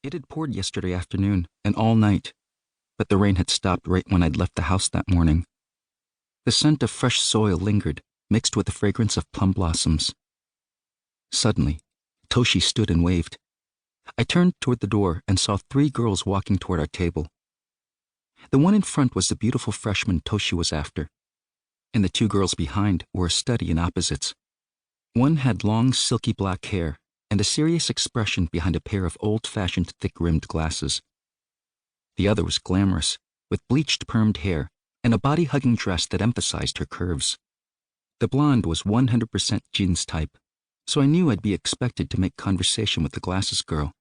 It had poured yesterday afternoon and all night, but the rain had stopped right when I'd left the house that morning. The scent of fresh soil lingered, mixed with the fragrance of plum blossoms. Suddenly, Toshi stood and waved. I turned toward the door and saw 3 girls walking toward our table. The one in front was the beautiful freshman Toshi was after, and the 2 girls behind were a study in opposites. One had long, silky black hair and a serious expression behind a pair of old-fashioned thick-rimmed glasses. The other was glamorous, with bleached permed hair and a body-hugging dress that emphasized her curves. The blonde was 100% Jin's type, so I knew I'd be expected to make conversation with the glasses girl.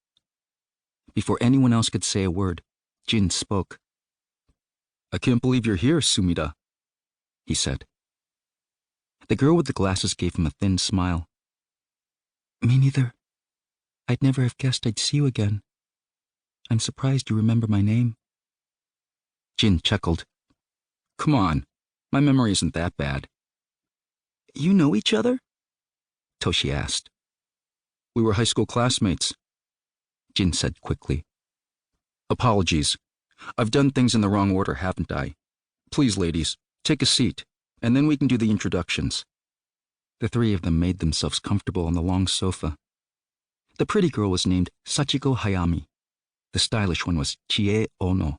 Before anyone else could say a word, Jin spoke. "I can't believe you're here, Sumida," he said. The girl with the glasses gave him a thin smile. "Me neither. I'd never have guessed I'd see you again. I'm surprised you remember my name." Jin chuckled. "Come on, my memory isn't that bad." "You know each other?" Toshi asked. "We were high school classmates," Jin said quickly. "Apologies. I've done things in the wrong order, haven't I? Please, ladies, take a seat, and then we can do the introductions." The 3 of them made themselves comfortable on the long sofa. The pretty girl was named Sachiko Hayami. The stylish one was Chie Ono,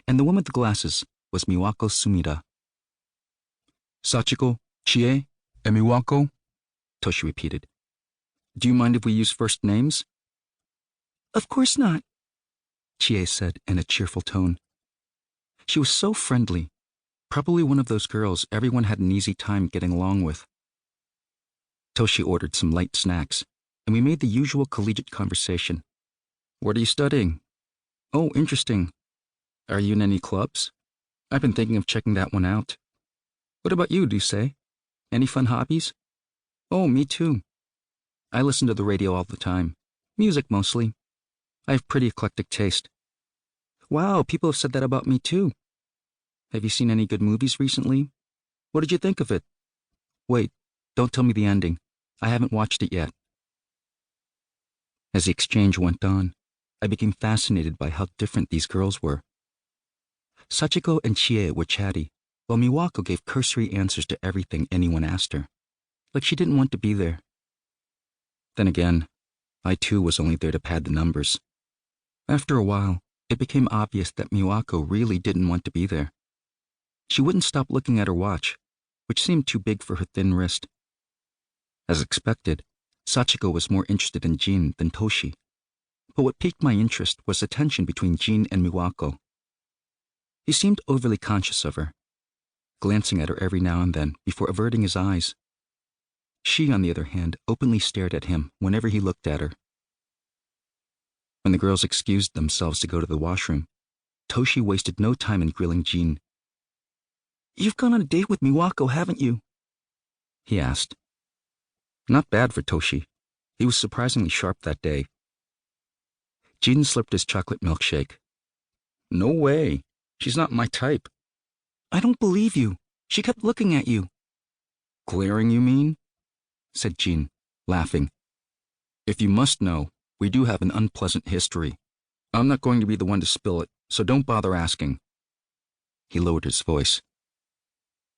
and the one with the glasses was Miwako Sumida. "Sachiko, Chie, and Miwako?" Toshi repeated. "Do you mind if we use first names?" "Of course not," Chie said in a cheerful tone. She was so friendly, probably one of those girls everyone had an easy time getting along with. Toshi ordered some light snacks, and we made the usual collegiate conversation. "What are you studying?" "Oh, interesting. Are you in any clubs? I've been thinking of checking that one out." "What about you, Ryusei? Any fun hobbies?" "Oh, me too. I listen to the radio all the time. Music mostly. I have pretty eclectic taste." "Wow, people have said that about me too. Have you seen any good movies recently? What did you think of it?" "Wait, don't tell me the ending. I haven't watched it yet." As the exchange went on, I became fascinated by how different these girls were. Sachiko and Chie were chatty, while Miwako gave cursory answers to everything anyone asked her, like she didn't want to be there. Then again, I too was only there to pad the numbers. After a while, it became obvious that Miwako really didn't want to be there. She wouldn't stop looking at her watch, which seemed too big for her thin wrist. As expected, Sachiko was more interested in Jin than Toshi, but what piqued my interest was the tension between Jin and Miwako. He seemed overly conscious of her, glancing at her every now and then before averting his eyes. She, on the other hand, openly stared at him whenever he looked at her. When the girls excused themselves to go to the washroom, Toshi wasted no time in grilling Jin. "You've gone on a date with Miwako, haven't you?" he asked. Not bad for Toshi. He was surprisingly sharp that day. Jin slurped his chocolate milkshake. "No way. She's not my type." "I don't believe you. She kept looking at you." "Glaring, you mean?" said Jin, laughing. "If you must know, we do have an unpleasant history. I'm not going to be the one to spill it, so don't bother asking." He lowered his voice.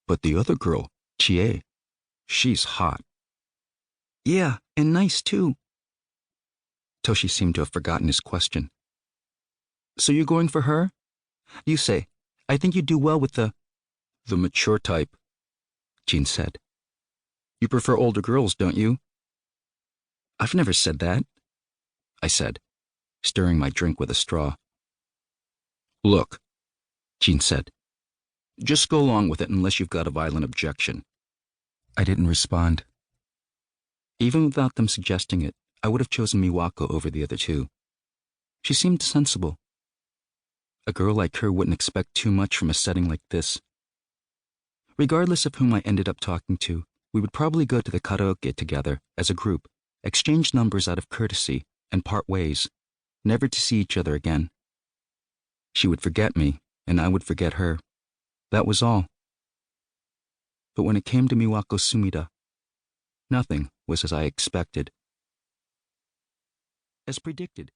"But the other girl, Chie, she's hot." "Yeah, and nice too." Toshi seemed to have forgotten his question. "So you're going for her? You say, I think you do well with the mature type," Jin said. "You prefer older girls, don't you?" "I've never said that," I said, stirring my drink with a straw. "Look," Jin said, "just go along with it unless you've got a violent objection." I didn't respond. Even without them suggesting it, I would have chosen Miwako over the other 2. She seemed sensible. A girl like her wouldn't expect too much from a setting like this. Regardless of whom I ended up talking to, we would probably go to the karaoke together as a group, exchange numbers out of courtesy, and part ways, never to see each other again. She would forget me, and I would forget her. That was all. But when it came to Miwako Sumida, nothing was as I expected. As predicted,